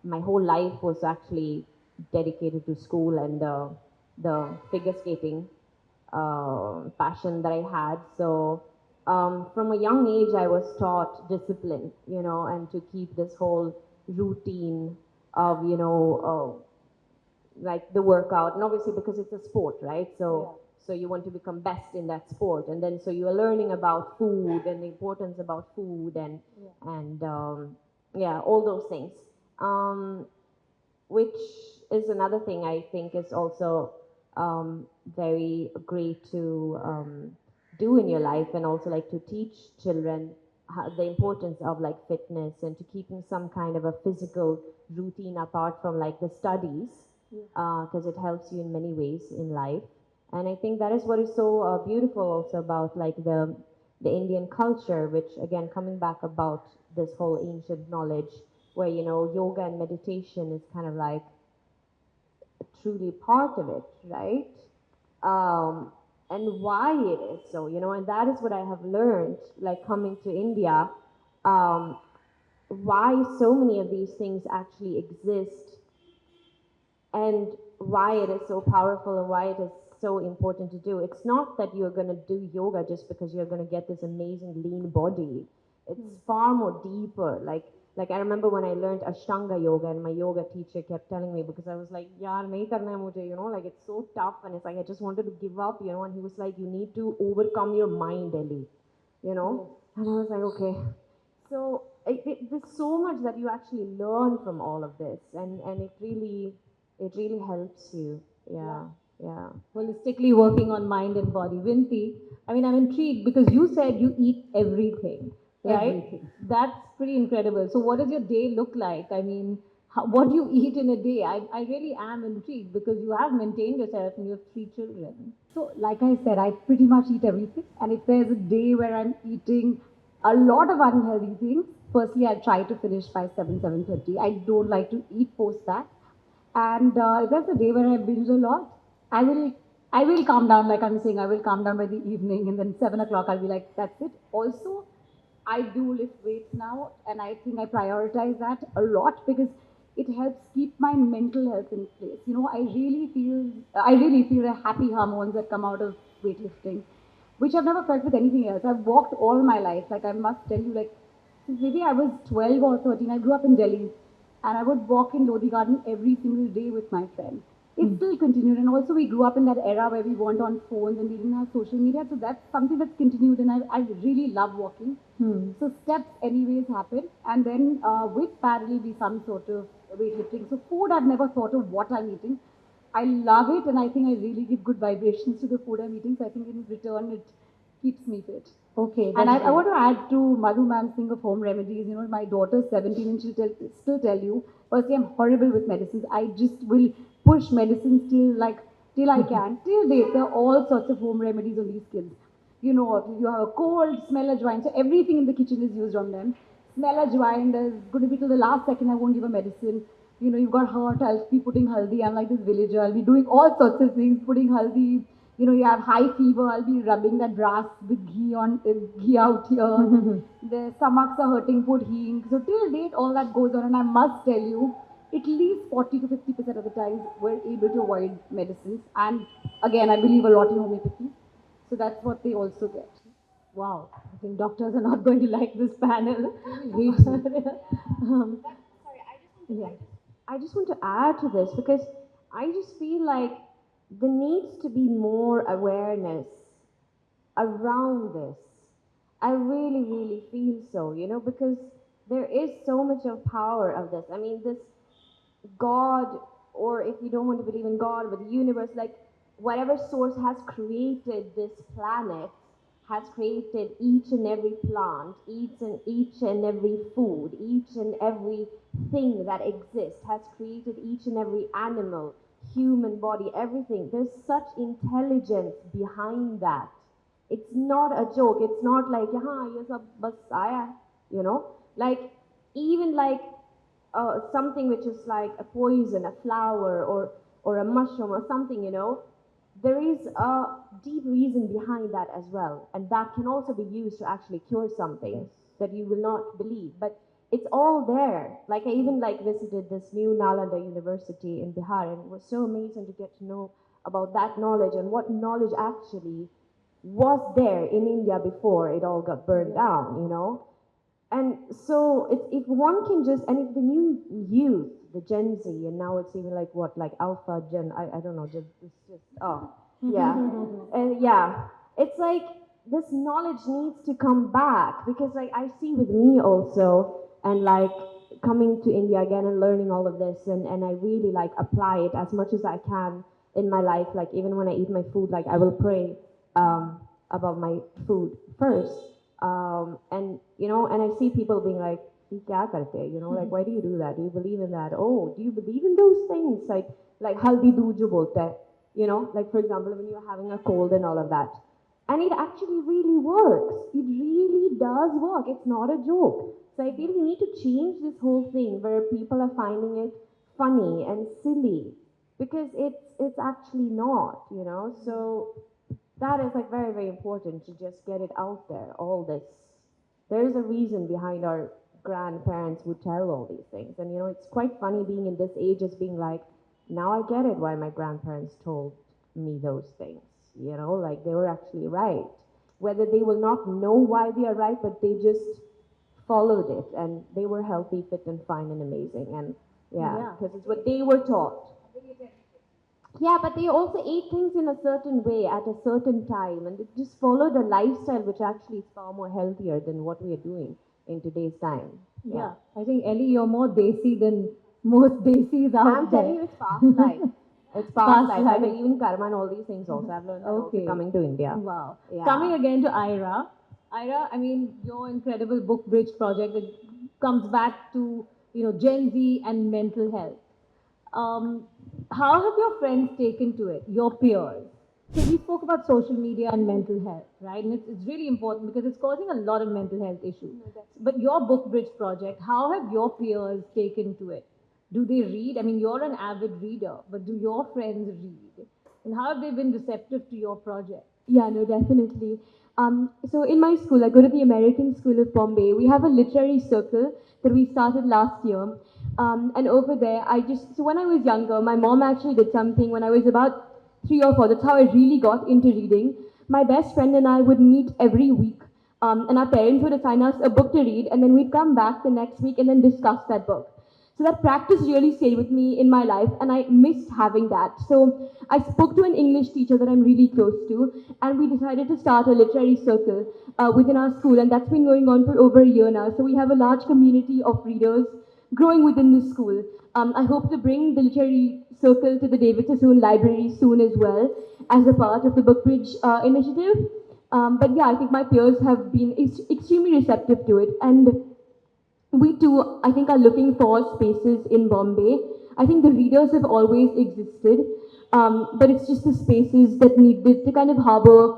My whole life was actually dedicated to school and the figure skating passion that I had. So from a young age, I was taught discipline, and to keep this whole routine of, like the workout, and obviously because it's a sport, right? So so you want to become best in that sport, and then so you are learning about food and the importance about food and yeah, all those things. Um, which is another thing I think is also very great to do in your life, and also like to teach children the importance of like fitness and to keeping some kind of a physical routine apart from like the studies, because it helps you in many ways in life. And I think that is what is so beautiful also about like the Indian culture, which again coming back about this whole ancient knowledge, where you know yoga and meditation is kind of like truly part of it, right? And why it is so, you know, and that is what I have learned, like coming to India, um, why so many of these things actually exist, and why it is so powerful and why it is so important to do. It's not that you're going to do yoga just because you're going to get this amazing lean body. It's far more deeper. Like I remember when I learned Ashtanga yoga, and my yoga teacher kept telling me, because I was like, yaar, nahi karna hai mujhe, you know, like it's so tough, and it's like I just wanted to give up, you know, and he was like, you need to overcome your mind, Ellie, you know. And I was like, okay. So there's so much that you actually learn from all of this, and it really helps you. Yeah, yeah. Holistically working on mind and body. Vinti, I mean, I'm intrigued because you said you eat everything, right? Everything. That's pretty incredible. So, what does your day look like? I mean, what do you eat in a day? I really am intrigued because you have maintained yourself and you have 3 children. So, like I said, I pretty much eat everything. And if there's a day where I'm eating a lot of unhealthy things, firstly, I try to finish by 7:30. I don't like to eat post that. And if there's a day where I binge a lot, I will I will calm down. Like I'm saying, I will calm down by the evening, and then 7 o'clock I'll be like, that's it. Also, I do lift weights now, and I think I prioritize that a lot because it helps keep my mental health in place. You know, I really feel the happy hormones that come out of weightlifting, which I've never felt with anything else. I've walked all my life. Like I must tell you, like since maybe I was 12 or 13, I grew up in Delhi, and I would walk in Lodhi Garden every single day with my friend. It still continued, and also we grew up in that era where we weren't on phones and we didn't have social media, so that's something that's continued, and I really love walking. So steps anyways happen, and then with parallel be some sort of weightlifting. So food, I've never thought of what I'm eating. I love it, and I think I really give good vibrations to the food I'm eating. So I think in return, it keeps me fit. Okay, And that's I want to add to Madhu ma'am's thing of home remedies. You know, my daughter's 17 and still tell you, firstly, I'm horrible with medicines. I just will push medicines till I can. Till date, there are all sorts of home remedies on these kids. You know, if you have a cold, smell a joint. So everything in the kitchen is used on them. Smell a joint, there's going to be till the last second, I won't give a medicine. You know, you've got hurt, I'll be putting haldi. I'm like this villager, I'll be doing all sorts of things, putting haldi. You know, you have high fever, I'll be rubbing that brass with ghee out here. The stomachs are hurting, put hing. So till date, all that goes on, and I must tell you, at least 40 to 50% of the times we're able to avoid medicines. And again, I believe a lot in homeopathy. So that's what they also get. wow. I think doctors are not going to like this panel. um, yeah. I just want to add to this, because I just feel like there needs to be more awareness around this. I really, really feel so, you know, because there is so much of power of this. I mean, this God, or if you don't want to believe in God, but the universe, like whatever source has created this planet, has created each and every plant, each and every food, each and every thing that exists, has created each and every animal, human body, everything. There's such intelligence behind that. It's not a joke. It's not like, yeah, yes, bas aaya, you know, like even like something which is like a poison, a flower, or a mushroom or something, you know, there is a deep reason behind that as well, and that can also be used to actually cure something that you will not believe. But it's all there. Like I even like visited this new Nalanda University in Bihar, and it was so amazing to get to know about that knowledge and what knowledge actually was there in India before it all got burned down, you know. And so if one can just, and if the new youth, the Gen Z, and now it's even like what, like Alpha Gen, I don't know, just it's just, oh. Yeah. And yeah, it's like this knowledge needs to come back because like I see with me also and like coming to India again and learning all of this and I really like apply it as much as I can in my life. Like even when I eat my food, like I will pray about my food first. And you know, and I see people being like, "Ye kya karte hai?" You know, like why do you do that? Do you believe in that? Oh, do you believe in those things? Like haldi doodh jo bolta hai. You know, like for example, when you're having a cold and all of that. And it actually really works. It really does work. It's not a joke. So I feel we need to change this whole thing where people are finding it funny and silly because it's actually not, you know. So that is like very, very important to just get it out there. All this. There's a reason behind our grandparents would tell all these things. And you know, it's quite funny being in this age as being like, now I get it why my grandparents told me those things. You know, like they were actually right. Whether they will not know why they are right, but they just followed it and they were healthy, fit, and fine and amazing. And yeah, because it's what they were taught. Yeah, but they also ate things in a certain way at a certain time and they just followed a lifestyle which actually is far more healthier than what we are doing in today's time. Yeah, I think Ellie, you're more desi than most desis out I'm there. telling you, it's past life. It's past Past life. I life. believe in karma and all these things also. I've learned that also Okay. coming to India. Wow. Yeah. Coming again to Ayrah. Ayrah, I mean, your incredible book bridge project that comes back to, you know, Gen Z and mental health. Um, how have your friends taken to it, your peers? So we spoke about social media and mental health, right? And it's really important because it's causing a lot of mental health issues. But your book bridge project, how have your peers taken to it? Do they read? I mean, you're an avid reader, but do your friends read? And how have they been receptive to your project? Yeah, no, definitely. So in my school, I go to the American School of Bombay. We have a literary circle that we started last year. And over there, so when I was younger, my mom actually did something when I was about 3 or 4. That's how I really got into reading. My best friend and I would meet every week. And our parents would assign us a book to read, and then we'd come back the next week and then discuss that book. So that practice really stayed with me in my life, and I missed having that. So I spoke to an English teacher that I'm really close to, and we decided to start a literary circle within our school, and that's been going on for over a year now. So we have a large community of readers growing within the school. I hope to bring the literary circle to the David Sassoon Library soon as well as a part of the Bookbridge initiative. But yeah, I think my peers have been extremely receptive to it, and we too, I think, are looking for spaces in Bombay. I think the readers have always existed, but it's just the spaces that needed to kind of harbor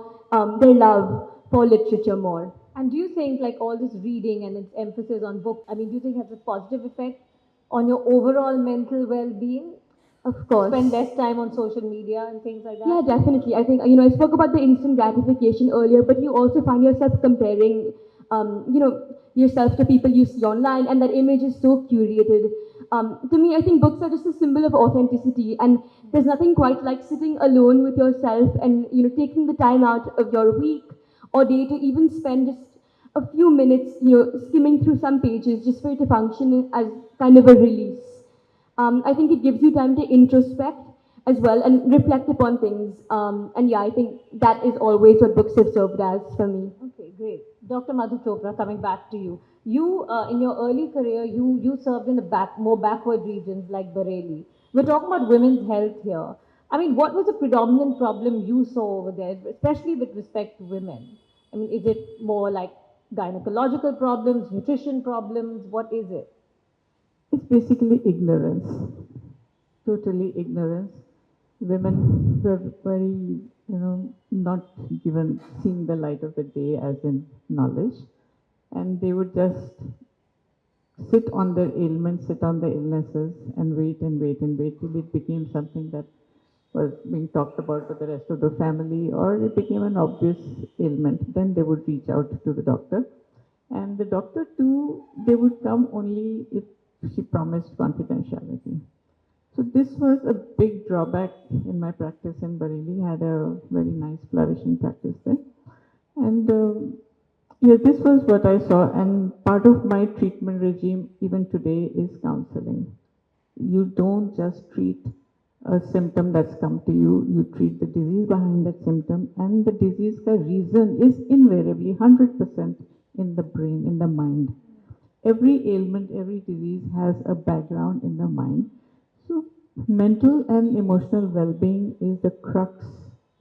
their love for literature more. And do you think like all this reading and its emphasis on books, I mean, do you think has a positive effect on your overall mental well-being? Of course. Spend less time on social media and things like that? Yeah, definitely. I think, I spoke about the instant gratification earlier, but you also find yourself comparing, yourself to people you see online, and that image is so curated. To me, I think books are just a symbol of authenticity, and there's nothing quite like sitting alone with yourself and, taking the time out of your week or day to even spend just a few minutes, skimming through some pages just for it to function as kind of a release. I think it gives you time to introspect as well and reflect upon things. And yeah, I think that is always what books have served as for me. Okay, great. Dr. Madhu Chopra, coming back to you. You, in your early career, you served in the more backward regions like Bareilly. We're talking about women's health here. I mean, what was the predominant problem you saw over there, especially with respect to women? I mean, is it more like gynecological problems, nutrition problems? What is it? It's basically ignorance, totally ignorance. Women were very, not given seeing the light of the day as in knowledge, and they would just sit on their ailments, sit on their illnesses, and wait and wait and wait till it became something that was being talked about with the rest of the family, or it became an obvious ailment. Then they would reach out to the doctor. And the doctor too, they would come only if she promised confidentiality. So this was a big drawback in my practice in Bareilly. Had a very nice flourishing practice there. And yeah, this was what I saw. And part of my treatment regime even today is counseling. You don't just treat a symptom that's come to you, you treat the disease behind that symptom, and the disease ka reason is invariably 100% in the brain, in the mind. Every ailment, every disease has a background in the mind. So, mental and emotional well being is the crux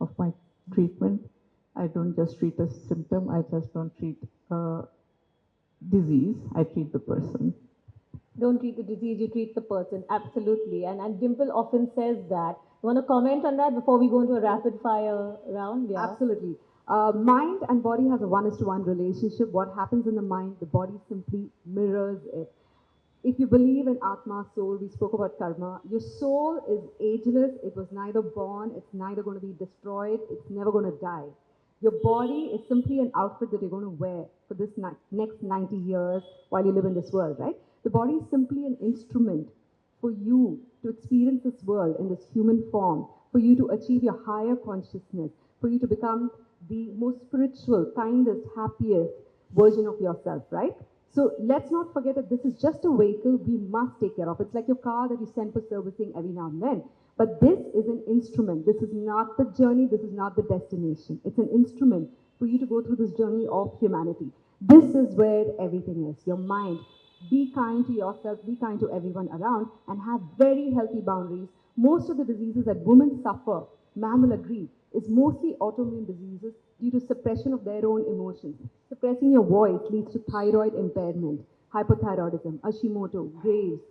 of my treatment. I don't just treat a symptom, I just don't treat a disease, I treat the person. Don't treat the disease, you treat the person. Absolutely. And Dimple often says that. You want to comment on that before we go into a rapid fire round? Yeah. Absolutely. Mind and body has a 1:1 relationship. What happens in the mind, the body simply mirrors it. If you believe in Atma, soul, we spoke about karma, your soul is ageless. It was neither born, it's neither going to be destroyed, it's never going to die. Your body is simply an outfit that you're going to wear for this next 90 years while you live in this world, right? The body is simply an instrument for you to experience this world in this human form, for you to achieve your higher consciousness, for you to become the most spiritual, kindest, happiest version of yourself, right? So let's not forget that this is just a vehicle we must take care of. It's like your car that you send for servicing every now and then. But this is an instrument. This is not the journey. This is not the destination. It's an instrument for you to go through this journey of humanity. This is where everything is. Your mind. Be kind to yourself, be kind to everyone around, and have very healthy boundaries. Most of the diseases that women suffer, ma'am will agree, is mostly autoimmune diseases due to suppression of their own emotions. Suppressing your voice leads to thyroid impairment, hypothyroidism, Hashimoto, Graves.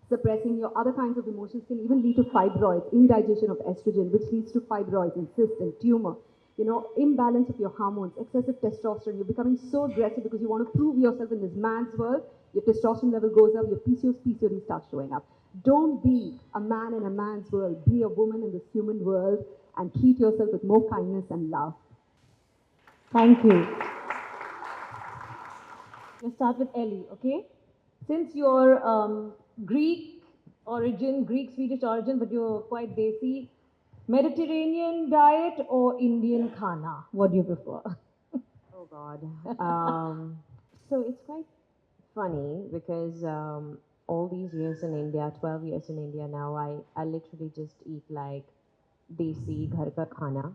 Suppressing your other kinds of emotions can even lead to fibroids, indigestion of estrogen, which leads to fibroids and cysts and tumor. You know, imbalance of your hormones, excessive testosterone. You're becoming so aggressive because you want to prove yourself in this man's world. Your testosterone level goes up, your PCOD starts showing up. Don't be a man in a man's world. Be a woman in this human world and treat yourself with more kindness and love. Thank you. Let's start with Ellie, okay? Since you're Greek origin, Greek Swedish origin, but you're quite desi, Mediterranean diet or Indian khana? What do you prefer? Oh God. So it's quite funny because all these years in India, 12 years in India now, I literally just eat like desi ghar ka khana.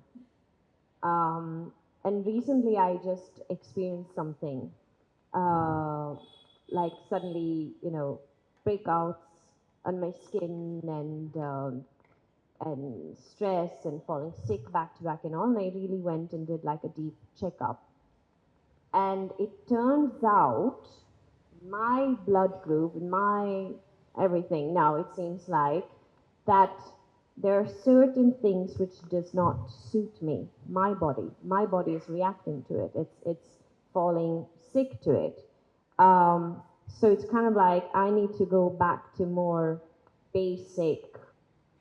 And recently I just experienced something like suddenly, breakouts on my skin and stress and falling sick back to back and all. And I really went and did like a deep checkup. And it turns out my blood group, my everything now, it seems like that there are certain things which does not suit me, my body. My body is reacting to it. It's falling sick to it. So it's kind of like I need to go back to more basic,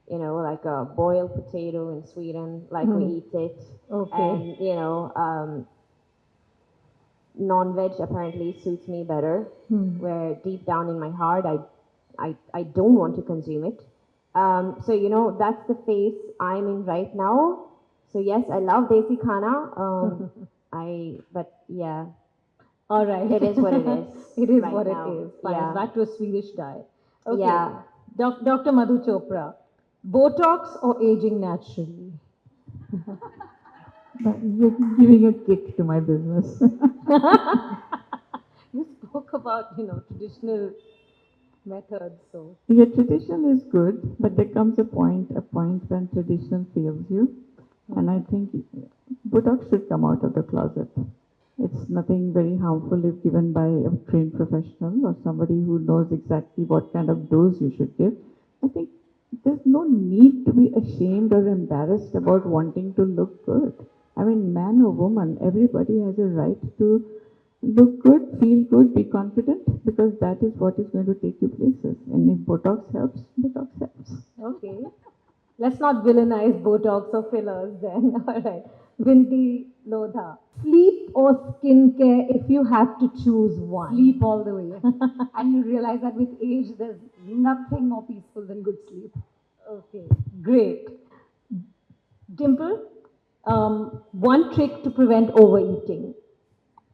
like a boiled potato in Sweden, like we eat it. Okay. And, non-veg apparently suits me better, where deep down in my heart, I don't want to consume it. So, that's the phase I'm in right now. So yes, I love desi khana. But yeah, All right. it is what it is. It is right what now. it is. Fine. Yeah. Back to a Swedish diet. Okay. Yeah. Dr. Madhu Chopra, Botox or aging naturally? But you're giving a kick to my business. You spoke about, traditional methods, so. Your tradition is good, but there comes a point when tradition fails you. And I think Botox should come out of the closet. It's nothing very harmful if given by a trained professional or somebody who knows exactly what kind of dose you should give. I think there's no need to be ashamed or embarrassed about wanting to look good. I mean, man or woman, everybody has a right to look good, feel good, be confident, because that is what is going to take you places. And if Botox helps, Botox helps. Okay. Let's not villainize Botox or fillers then. All right. Vinti Lodha, sleep or skincare if you have to choose one? Sleep all the way. And you realize that with age, there's nothing more peaceful than good sleep. Okay, great. Dimple, one trick to prevent overeating.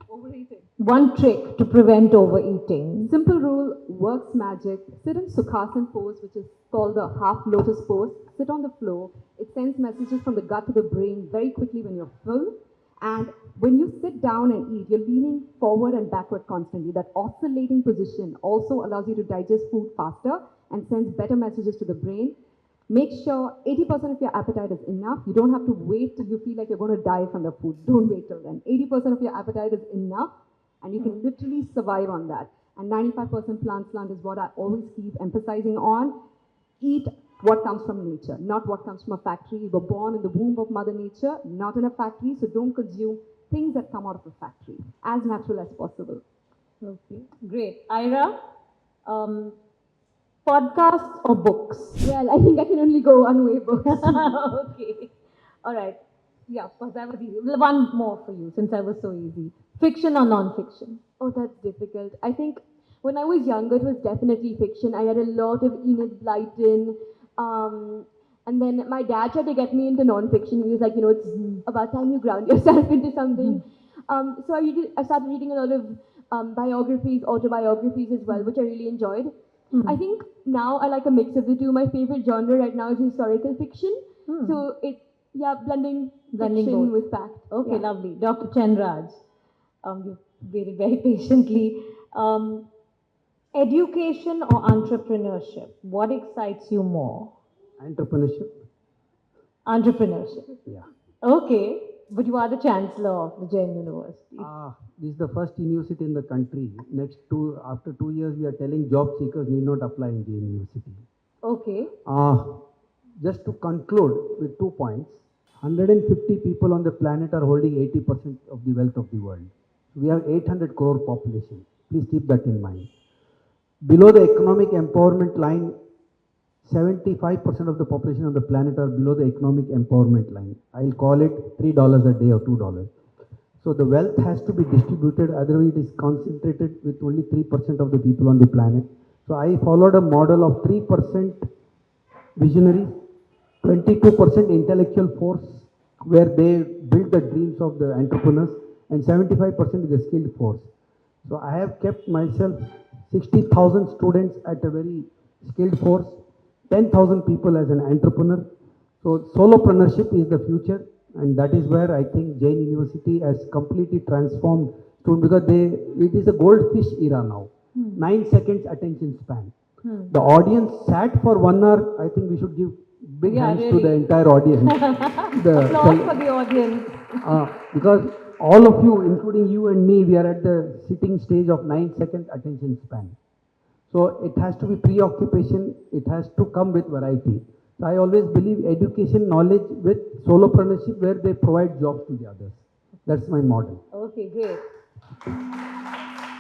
Overeating. One trick to prevent overeating. Simple rule, works magic. Sit in Sukhasana pose, which is called the half lotus pose. Sit on the floor. It sends messages from the gut to the brain very quickly when you're full. And when you sit down and eat, you're leaning forward and backward constantly. That oscillating position also allows you to digest food faster and sends better messages to the brain. Make sure 80% of your appetite is enough. You don't have to wait till you feel like you're going to die from the food. Don't wait till then. 80% of your appetite is enough, and you can literally survive on that. And 95% plant is what I always keep emphasizing on. Eat what comes from nature, not what comes from a factory. You were born in the womb of Mother Nature, not in a factory, so don't consume things that come out of a factory. As natural as possible. Okay, great. Ayrah, podcasts or books? Well, I think I can only go one way, books. Okay. All right. Yeah, of course, that was easy. One more for you, since I was so easy. Fiction or non-fiction? Oh, that's difficult. I think when I was younger, it was definitely fiction. I read a lot of Enid Blyton. And then my dad tried to get me into non-fiction. He was like, it's about time you ground yourself into something. So I started reading a lot of biographies, autobiographies as well, which I really enjoyed. I think now I like a mix of the two. My favorite genre right now is historical fiction. So blending fiction both with fact. Okay, Yeah. lovely. Dr. Chenraj, you waited very patiently. Education or entrepreneurship? What excites you more? Entrepreneurship. Entrepreneurship. Yeah. Okay, but you are the chancellor of the Jain University. This is the first university in the country. After 2 years, we are telling job seekers need not apply in Jain University. Okay. Just to conclude with 2 points, 150 people on the planet are holding 80% of the wealth of the world. We have 800 crore population. Please keep that in mind. Below the economic empowerment line, 75% of the population of the planet are below the economic empowerment line. I'll call it $3 a day or $2. So the wealth has to be distributed, otherwise it is concentrated with only 3% of the people on the planet. So I followed a model of 3% visionaries, 22% intellectual force, where they build the dreams of the entrepreneurs, and 75% is the skilled force. So I have kept myself 60,000 students at a very skilled force, 10,000 people as an entrepreneur. So solopreneurship is the future, and that is where I think Jain University has completely transformed students, because it is a goldfish era now. 9 seconds attention span. The audience sat for 1 hour. I think we should give big hands to the entire audience. Applause for the audience. Because all of you, including you and me, we are at the sitting stage of 9 second attention span. So it has to be preoccupation, it has to come with variety. So I always believe education, knowledge with solopreneurship, where they provide jobs to the others. That's my model. Okay, great.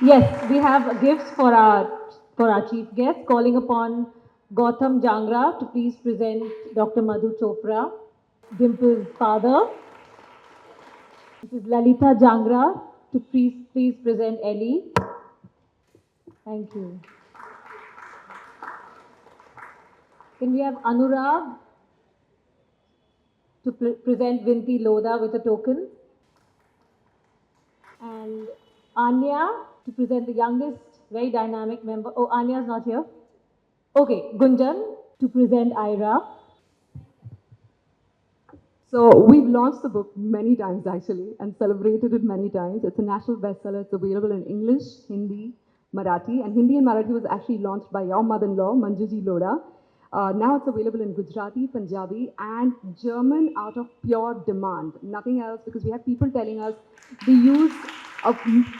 Yes, we have gifts for our chief guest, calling upon Gautam Jangra to please present Dr. Madhu Chopra, Dimple's father. This is Lalita Jangra to please present Elli. Thank you. Can we have Anurag to present Vinti Lodha with a token? And Anya to present the youngest, very dynamic member. Oh, Anya's not here. Okay, Gunjan to present Ayrah. So we've launched the book many times actually and celebrated it many times. It's a national bestseller. It's available in English, Hindi, Marathi. And Hindi and Marathi was actually launched by your mother-in-law, Manjuji Lodha. Now it's available in Gujarati, Punjabi, and German out of pure demand. Nothing else, because we have people telling us they use a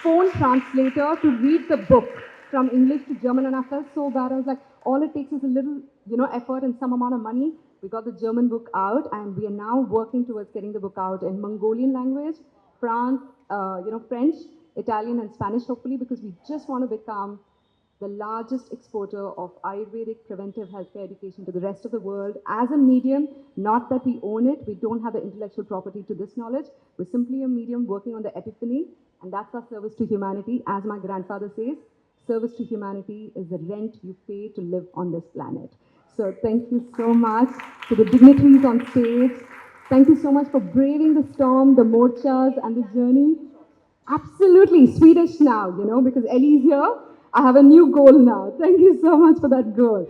phone translator to read the book from English to German, and I felt so bad. I was like, all it takes is a little, effort and some amount of money. We got the German book out, and we are now working towards getting the book out in Mongolian language, French, Italian, and Spanish, hopefully, because we just want to become the largest exporter of Ayurvedic preventive healthcare education to the rest of the world as a medium. Not that we own it, we don't have the intellectual property to this knowledge. We're simply a medium working on the epiphany, and that's our service to humanity. As my grandfather says, service to humanity is the rent you pay to live on this planet. So thank you so much to the dignitaries on stage. Thank you so much for braving the storm, the morchas, and the journey. Absolutely Swedish now, because Elli's here. I have a new goal now. Thank you so much for that goal.